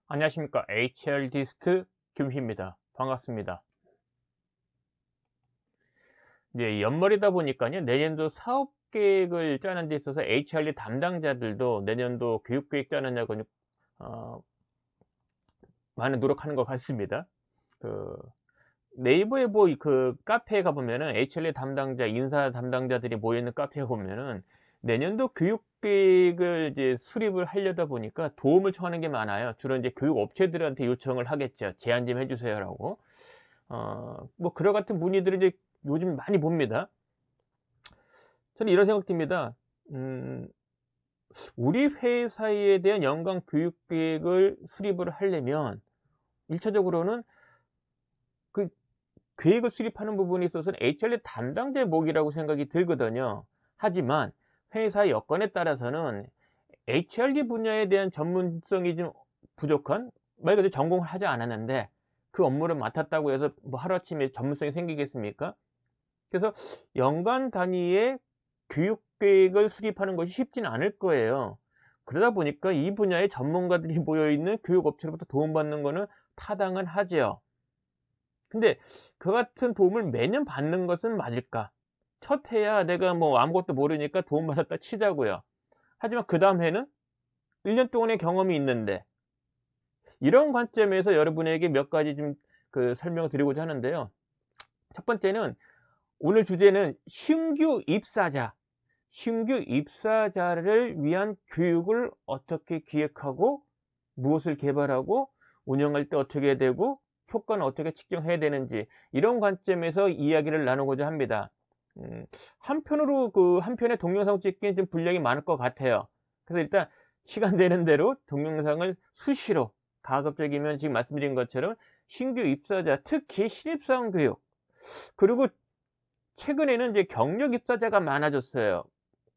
안녕하십니까. HR디스트 김희입니다. 반갑습니다. 이제 연말이다 보니까요. 내년도 사업 계획을 짜는 데 있어서 HRD 담당자들도 내년도 교육 계획 짜느냐고 어, 많은 노력하는 것 같습니다. 그 네이버에 그 카페에 가보면은 HRD 담당자, 인사 담당자들이 모여있는 카페에 보면은 내년도 교육 계획을 이제 수립을 하려다 보니까 도움을 청하는 게 많아요. 주로 이제 교육 업체들한테 요청을 하겠죠. 제안 좀 해주세요라고. 뭐 그와 같은 문의들을 이제 요즘 많이 봅니다. 저는 이런 생각 듭니다. 음 우리 회사에 대한 연간 교육 계획을 수립을 하려면 1 차적으로는 그 계획을 수립하는 부분에 있어서는 HR 담당자의 몫이라고 생각이 들거든요. 하지만 회사 여건에 따라서는 HRD 분야에 대한 전문성이 좀 부족한, 말 그대로 전공을 하지 않았는데 그 업무를 맡았다고 해서 뭐 하루아침에 전문성이 생기겠습니까? 그래서 연간 단위의 교육 계획을 수립하는 것이 쉽지는 않을 거예요. 그러다 보니까 이 분야의 전문가들이 모여 있는 교육 업체로부터 도움받는 거는 타당은 하지요. 근데 그 같은 도움을 매년 받는 것은 맞을까? 첫 해야 내가 뭐 아무것도 모르니까 도움받았다 치자고요. 하지만 그다음 해는 1년 동안의 경험이 있는데, 이런 관점에서 여러분에게 몇 가지 좀 설명을 드리고자 하는데요. 첫 번째는, 오늘 주제는 신규 입사자를 위한 교육을 어떻게 기획하고 무엇을 개발하고 운영할 때 어떻게 해야 되고 효과는 어떻게 측정해야 되는지, 이런 관점에서 이야기를 나누고자 합니다. 한편으로 한 편의 동영상 찍기엔 좀 분량이 많을 것 같아요. 그래서 일단 시간 되는 대로 동영상을 수시로, 가급적이면 지금 말씀드린 것처럼 신규 입사자, 특히 신입사원 교육, 그리고 최근에는 이제 경력 입사자가 많아졌어요.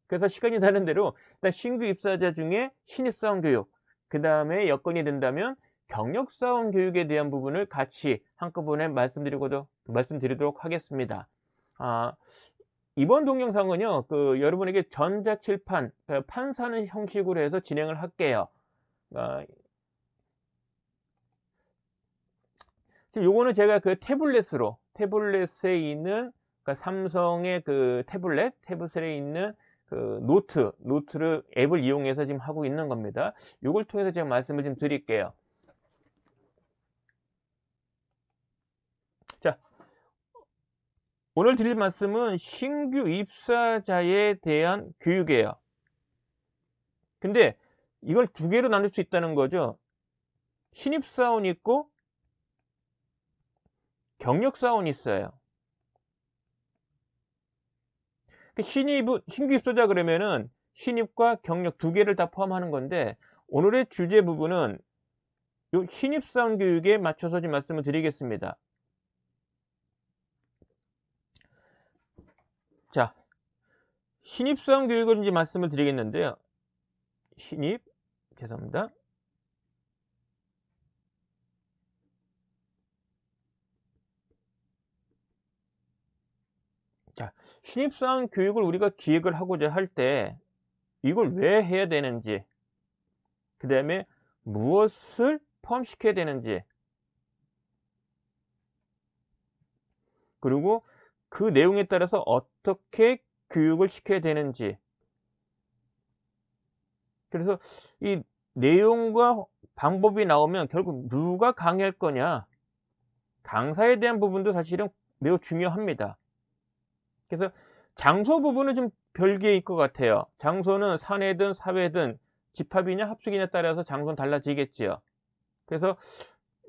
그래서 시간이 나는 대로 일단 신규 입사자 중에 신입사원 교육, 그다음에 여건이 된다면 경력사원 교육에 대한 부분을 같이 한꺼번에 말씀드리도록 하겠습니다. 아, 이번 동영상은요, 여러분에게 전자칠판, 판사는 형식으로 해서 진행을 할게요. 아, 지금 요거는 제가 태블릿에 있는, 그러니까 삼성의 태블릿에 있는 노트를 앱을 이용해서 지금 하고 있는 겁니다. 요걸 통해서 제가 말씀을 좀 드릴게요. 자, 오늘 드릴 말씀은 신규 입사자에 대한 교육이에요. 근데 이걸 두 개로 나눌 수 있다는 거죠. 신입사원이 있고 경력사원이 있어요. 신규 입사자 그러면은 신입과 경력 두 개를 다 포함하는 건데, 오늘의 주제 부분은 요 신입사원 교육에 맞춰서 좀 말씀을 드리겠습니다. 자, 신입사원 교육을 이제 말씀을 드리겠는데요. 죄송합니다. 자, 신입사원 교육을 우리가 기획을 하고자 할 때 이걸 왜 해야 되는지, 그 다음에 무엇을 포함시켜야 되는지, 그리고 그 내용에 따라서 어떻게 교육을 시켜야 되는지, 그래서 이 내용과 방법이 나오면 결국 누가 강의할 거냐, 강사에 대한 부분도 사실은 매우 중요합니다. 그래서 장소 부분은 좀 별개일 것 같아요. 장소는 사내든 사회든 집합이냐 합숙이냐에 따라서 장소는 달라지겠지요. 그래서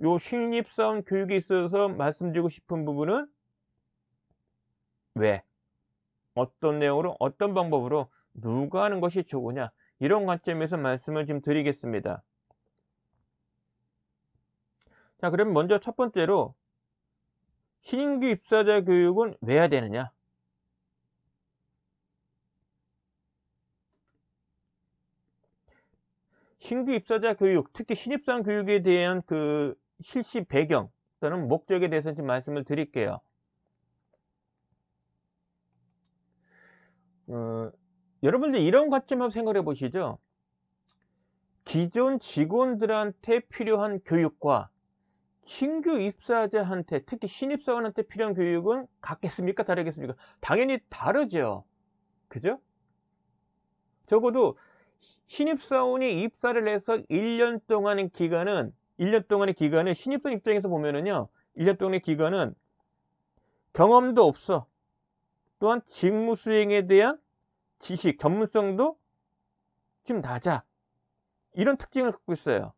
요 신입사원 교육에 있어서 말씀드리고 싶은 부분은, 왜, 어떤 내용으로, 어떤 방법으로, 누가 하는 것이 좋으냐, 이런 관점에서 말씀을 좀 드리겠습니다. 자, 그럼 먼저 첫 번째로 신규 입사자 교육은 왜 해야 되느냐. 신규 입사자 교육, 특히 신입사원 교육에 대한 실시 배경 또는 목적에 대해서 좀 말씀을 드릴게요. 여러분들 이런 관점 한번 생각해 보시죠. 기존 직원들한테 필요한 교육과 신규 입사자한테, 특히 신입사원한테 필요한 교육은 같겠습니까? 다르겠습니까? 당연히 다르죠. 그죠? 적어도 신입사원이 입사를 해서 1년 동안의 기간은 1년 동안의 기간은 신입사원 입장에서 보면은요. 1년 동안의 기간은 경험도 없어. 또한 직무 수행에 대한 지식, 전문성도 좀 낮아. 이런 특징을 갖고 있어요.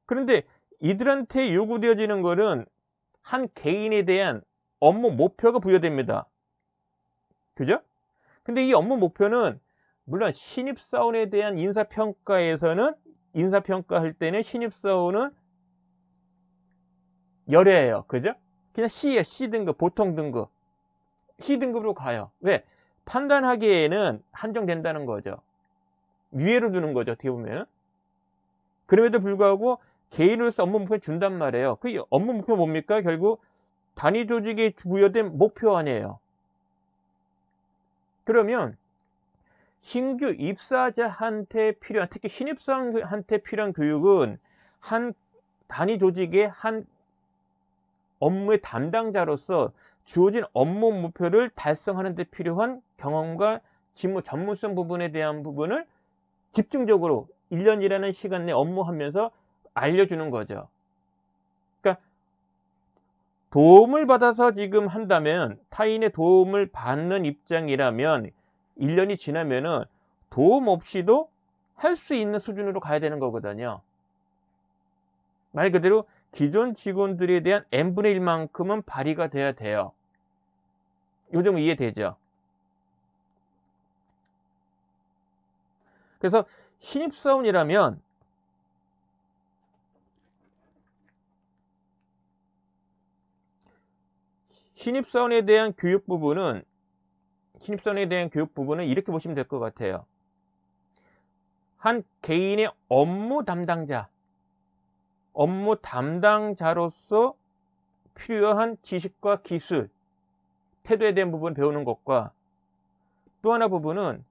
그런데 이들한테 요구되어지는 것은 한 개인에 대한 업무 목표가 부여됩니다. 그죠? 근데 이 업무 목표는 물론 신입사원에 대한 인사평가에서는 인사평가할 때는 신입사원은 열애예요. 그죠? 그냥 C예요. C등급, 보통 등급. C등급으로 가요. 왜? 판단하기에는 한정된다는 거죠. 유예로 두는 거죠. 어떻게 보면. 그럼에도 불구하고 개인으로서 업무 목표를 준단 말이에요. 그 업무 목표 뭡니까? 결국 단위 조직에 부여된 목표 아니에요. 그러면 신규 입사자한테 필요한, 특히 신입사원한테 필요한 교육은 한 단위 조직의 한 업무의 담당자로서 주어진 업무 목표를 달성하는 데 필요한 경험과 직무 전문성 부분에 대한 부분을 집중적으로 1년이라는 시간 내에 업무하면서 알려주는 거죠. 그러니까 도움을 받아서 지금 한다면, 타인의 도움을 받는 입장이라면 1년이 지나면은 도움 없이도 할 수 있는 수준으로 가야 되는 거거든요. 말 그대로 기존 직원들에 대한 n분의 1만큼은 발휘가 돼야 돼요. 요 점 이해되죠? 그래서 신입사원이라면 신입사원에 대한 교육 부분은 이렇게 보시면 될 것 같아요. 한 개인의 업무 담당자로서 필요한 지식과 기술, 태도에 대한 부분을 배우는 것과, 또 하나 부분은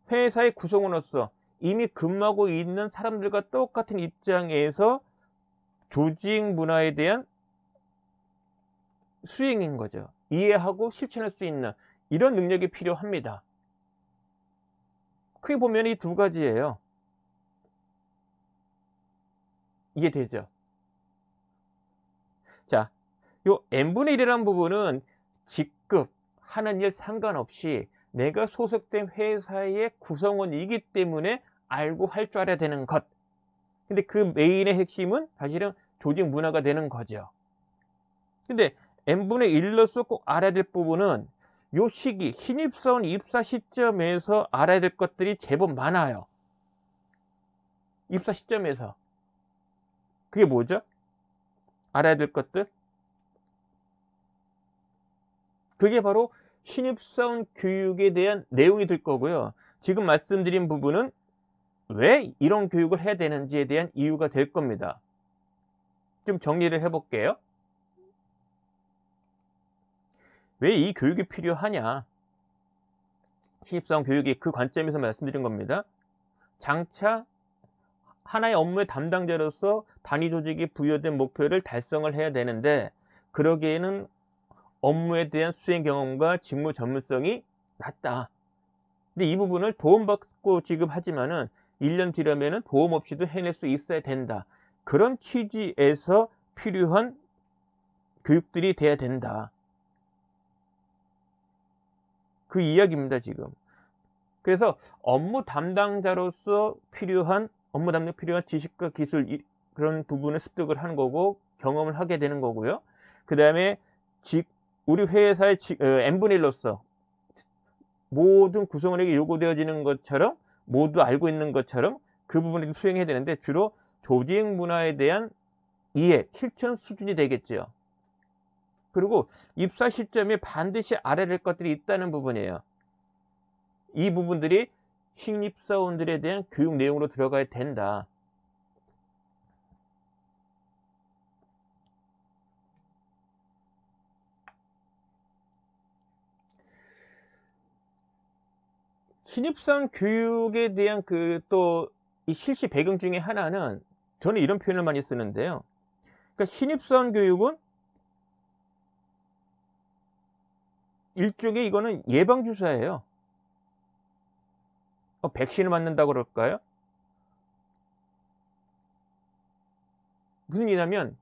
회사의 구성원으로서 이미 근무하고 있는 사람들과 똑같은 입장에서 조직 문화에 대한 수행인 거죠. 이해하고 실천할 수 있는 이런 능력이 필요합니다. 크게 보면 이 두 가지예요. 이해되죠? 자, 요 n분의 1이라는 부분은 직급, 하는 일 상관없이 내가 소속된 회사의 구성원이기 때문에 알고 할 줄 알아야 되는 것. 근데 그 메인의 핵심은 사실은 조직 문화가 되는 거죠. 근데 n분의 1로서 꼭 알아야 될 부분은 요 시기, 신입사원 입사 시점에서 알아야 될 것들이 제법 많아요. 입사 시점에서. 그게 뭐죠? 알아야 될 것들? 그게 바로 신입사원 교육에 대한 내용이 될 거고요. 지금 말씀드린 부분은 왜 이런 교육을 해야 되는지에 대한 이유가 될 겁니다. 좀 정리를 해볼게요. 왜 이 교육이 필요하냐? 신입사원 교육이 그 관점에서 말씀드린 겁니다. 장차 하나의 업무의 담당자로서 단위 조직이 부여된 목표를 달성을 해야 되는데, 그러기에는 업무에 대한 수행 경험과 직무 전문성이 낮다. 근데 이 부분을 도움받고 지급하지만은 1년 뒤라면은 도움 없이도 해낼 수 있어야 된다. 그런 취지에서 필요한 교육들이 돼야 된다. 그 이야기입니다, 지금. 그래서 업무 담당자로서 필요한 지식과 기술, 그런 부분을 습득을 하는 거고 경험을 하게 되는 거고요. 그 다음에 우리 회사의 n분의 1로서 모든 구성원에게 요구되어지는 것처럼, 모두 알고 있는 것처럼 그 부분을 수행해야 되는데, 주로 조직 문화에 대한 이해, 실천 수준이 되겠죠. 그리고 입사 시점에 반드시 알아야 될 것들이 있다는 부분이에요. 이 부분들이 신입사원들에 대한 교육 내용으로 들어가야 된다. 신입사원 교육에 대한 또 이 실시 배경 중에 하나는 저는 이런 표현을 많이 쓰는데요. 그러니까 신입사원 교육은 일종의 이거는 예방주사예요. 백신을 맞는다고 그럴까요? 무슨 얘기냐면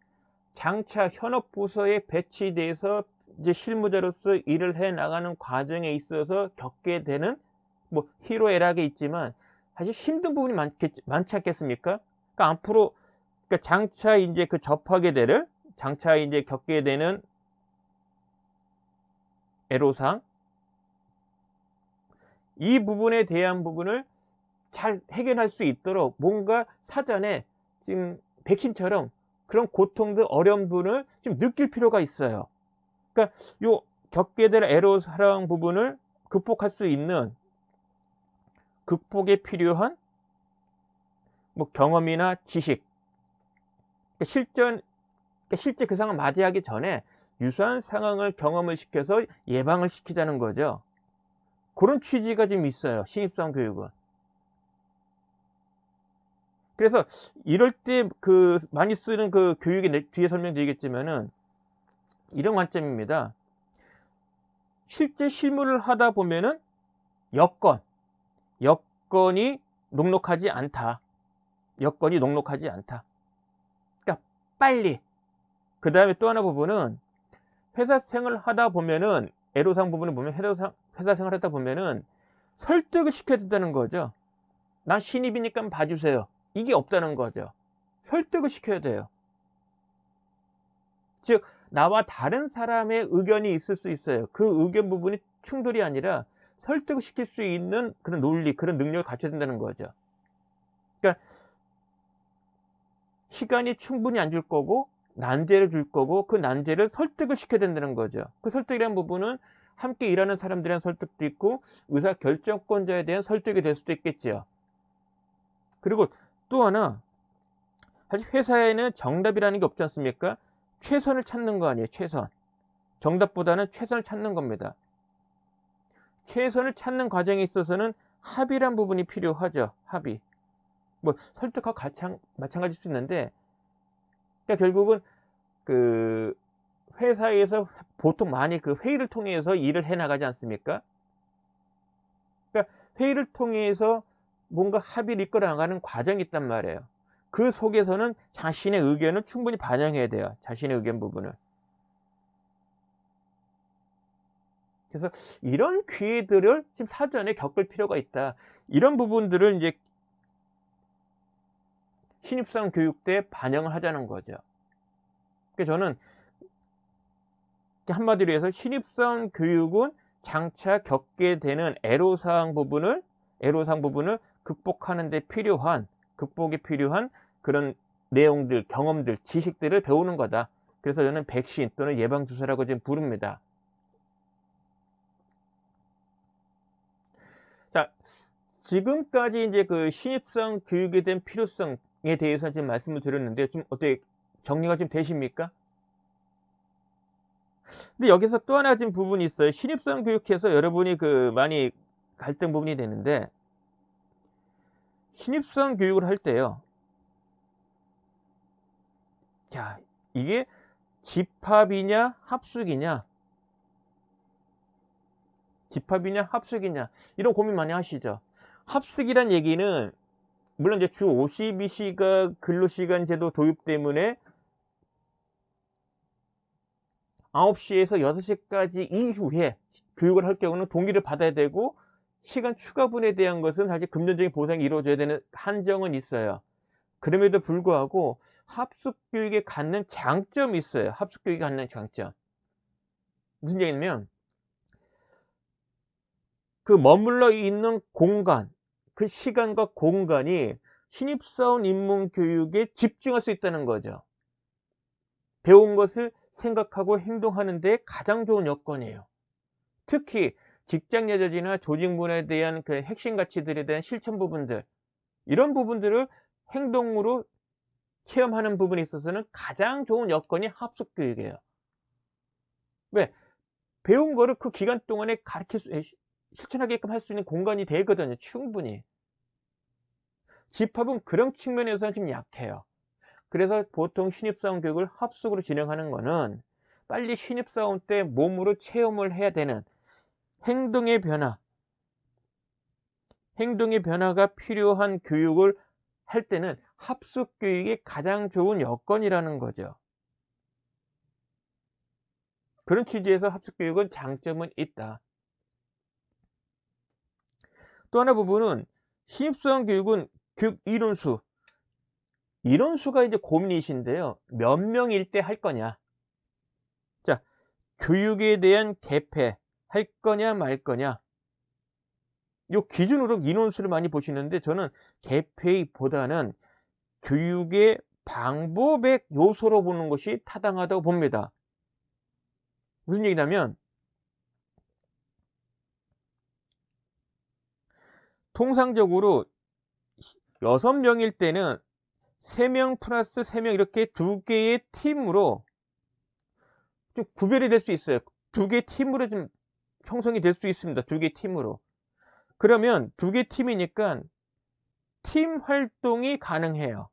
장차 현업 부서에 배치돼서 이제 실무자로서 일을 해 나가는 과정에 있어서 겪게 되는 뭐 희로애락이 있지만 사실 힘든 부분이 많지 않겠습니까? 그러니까 앞으로 그러니까 장차 이제 그 접하게 되는 장차 이제 겪게 되는 애로사항 이 부분에 대한 부분을 잘 해결할 수 있도록 뭔가 사전에 지금 백신처럼 그런 고통들 어려움들을 좀 느낄 필요가 있어요. 그러니까 요 겪게 될 애로사항 부분을 극복할 수 있는 극복에 필요한 뭐 경험이나 지식 그러니까 실제 그 상황을 맞이하기 전에 유사한 상황을 경험을 시켜서 예방을 시키자는 거죠. 그런 취지가 좀 있어요, 신입사원 교육은. 그래서 이럴 때 그 많이 쓰는 그 교육의 뒤에 설명드리겠지만은 이런 관점입니다. 실제 실무를 하다 보면은 여건이 녹록하지 않다. 여건이 녹록하지 않다. 그러니까 빨리. 그 다음에 또 하나 부분은 회사 생활을 하다 보면은 애로사항 부분을 보면 회사 생활을 하다 보면은 설득을 시켜야 된다는 거죠. 난 신입이니까 봐주세요. 이게 없다는 거죠. 설득을 시켜야 돼요. 즉 나와 다른 사람의 의견이 있을 수 있어요. 그 의견 부분이 충돌이 아니라 설득을 시킬 수 있는 그런 논리, 그런 능력을 갖춰야 된다는 거죠. 그러니까 시간이 충분히 안 줄 거고 난제를 줄 거고 그 난제를 설득을 시켜야 된다는 거죠. 그 설득이라는 부분은 함께 일하는 사람들에 대한 설득도 있고 의사결정권자에 대한 설득이 될 수도 있겠지요. 그리고 또 하나 사실 회사에는 정답이라는 게 없지 않습니까? 최선을 찾는 거 아니에요. 최선. 정답보다는 최선을 찾는 겁니다. 최선을 찾는 과정에 있어서는 합의란 부분이 필요하죠. 합의. 뭐 설득하고 마찬가지일 수 있는데 그러니까 결국은 그 회사에서 보통 많이 그 회의를 통해서 일을 해 나가지 않습니까? 그러니까 회의를 통해서 뭔가 합의를 이끌어 나가는 과정이 있단 말이에요. 그 속에서는 자신의 의견을 충분히 반영해야 돼요. 자신의 의견 부분을. 그래서 이런 기회들을 지금 사전에 겪을 필요가 있다. 이런 부분들을 이제 신입사원 교육 때 반영을 하자는 거죠. 그러니까 저는 한마디로 해서 신입사원 교육은 장차 겪게 되는 애로사항 부분을 극복하는 데 필요한 극복에 필요한 그런 내용들, 경험들, 지식들을 배우는 거다. 그래서 저는 백신 또는 예방주사라고 지금 부릅니다. 자, 지금까지 이제 그 신입사원 교육에 대한 필요성에 대해서 지금 말씀을 드렸는데 좀 어떻게 정리가 좀 되십니까? 근데 여기서 또 하나 지금 부분이 있어요. 신입사원 교육해서 여러분이 그 많이 갈등 부분이 되는데 신입사원 교육을 할 때요. 자, 이게 집합이냐 합숙이냐 이런 고민 많이 하시죠. 합숙이란 얘기는 물론 이제 주 52시간 근로시간 제도 도입 때문에 9시에서 6시까지 이후에 교육을 할 경우는 동의를 받아야 되고 시간 추가분에 대한 것은 사실 금전적인 보상이 이루어져야 되는 한정은 있어요. 그럼에도 불구하고 합숙교육에 갖는 장점이 있어요. 합숙교육이 갖는 장점. 무슨 얘기냐면 그 머물러 있는 공간, 그 시간과 공간이 신입사원 입문 교육에 집중할 수 있다는 거죠. 배운 것을 생각하고 행동하는 데 가장 좋은 여건이에요. 특히 직장 여자지나 조직 문화에 대한 그 핵심 가치들에 대한 실천 부분들, 이런 부분들을 행동으로 체험하는 부분에 있어서는 가장 좋은 여건이 합숙 교육이에요. 왜? 배운 거를 그 기간 동안에 실천하게끔 할 수 있는 공간이 되거든요, 충분히. 집합은 그런 측면에서는 좀 약해요. 그래서 보통 신입사원 교육을 합숙으로 진행하는 거는 빨리 신입사원 때 몸으로 체험을 해야 되는 행동의 변화가 필요한 교육을 할 때는 합숙 교육이 가장 좋은 여건이라는 거죠. 그런 취지에서 합숙 교육은 장점은 있다. 또 하나 부분은 신입사원 교육은 교육 인원수가 이제 고민이신데요. 몇 명일 때 할 거냐. 자, 교육에 대한 개폐 할 거냐 말 거냐. 요 기준으로 인원수를 많이 보시는데 저는 개폐보다는 교육의 방법의 요소로 보는 것이 타당하다고 봅니다. 무슨 얘기냐면 통상적으로 6명일 때는 3명 플러스 3명 이렇게 2개의 팀으로 좀 구별이 될 수 있어요. 2개의 팀으로 좀 형성이 될 수 있습니다. 2개의 팀으로. 그러면 2개 팀이니까 팀 활동이 가능해요.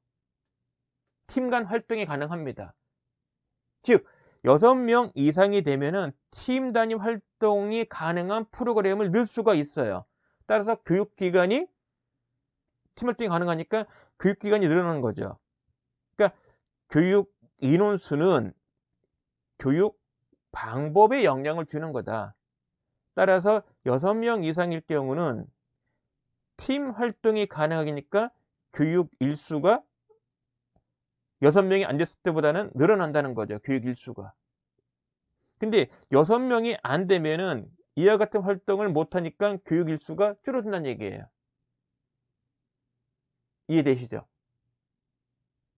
팀 간 활동이 가능합니다. 즉 6명 이상이 되면은 팀 단위 활동이 가능한 프로그램을 넣을 수가 있어요. 따라서 교육기간이 팀 활동이 가능하니까 교육기간이 늘어나는 거죠. 그러니까 교육 인원수는 교육 방법에 영향을 주는 거다. 따라서 6명 이상일 경우는 팀 활동이 가능하니까 교육 일수가 6명이 안 됐을 때보다는 늘어난다는 거죠. 교육 일수가. 근데 6명이 안 되면은 이와 같은 활동을 못하니까 교육 일수가 줄어든다는 얘기예요. 이해되시죠?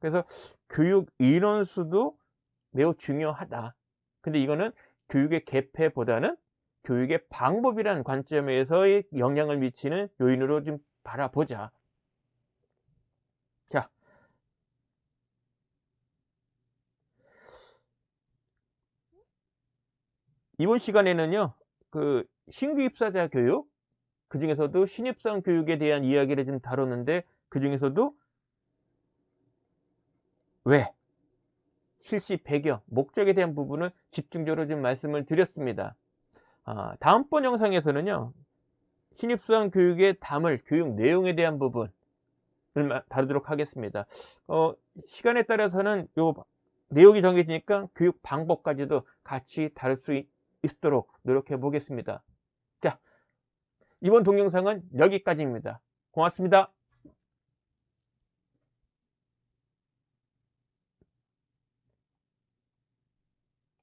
그래서 교육 인원수도 매우 중요하다. 근데 이거는 교육의 개폐보다는 교육의 방법이라는 관점에서의 영향을 미치는 요인으로 좀 바라보자. 자, 이번 시간에는요, 그 신규 입사자 교육, 그 중에서도 신입사원 교육에 대한 이야기를 좀 다뤘는데, 그 중에서도 왜, 실시 배경, 목적에 대한 부분을 집중적으로 좀 말씀을 드렸습니다. 다음번 영상에서는요, 신입사원 교육에 담을 교육 내용에 대한 부분을 다루도록 하겠습니다. 시간에 따라서는 요 내용이 정해지니까 교육 방법까지도 같이 다룰 수 있도록 노력해 보겠습니다. 자, 이번 동영상은 여기까지입니다. 고맙습니다.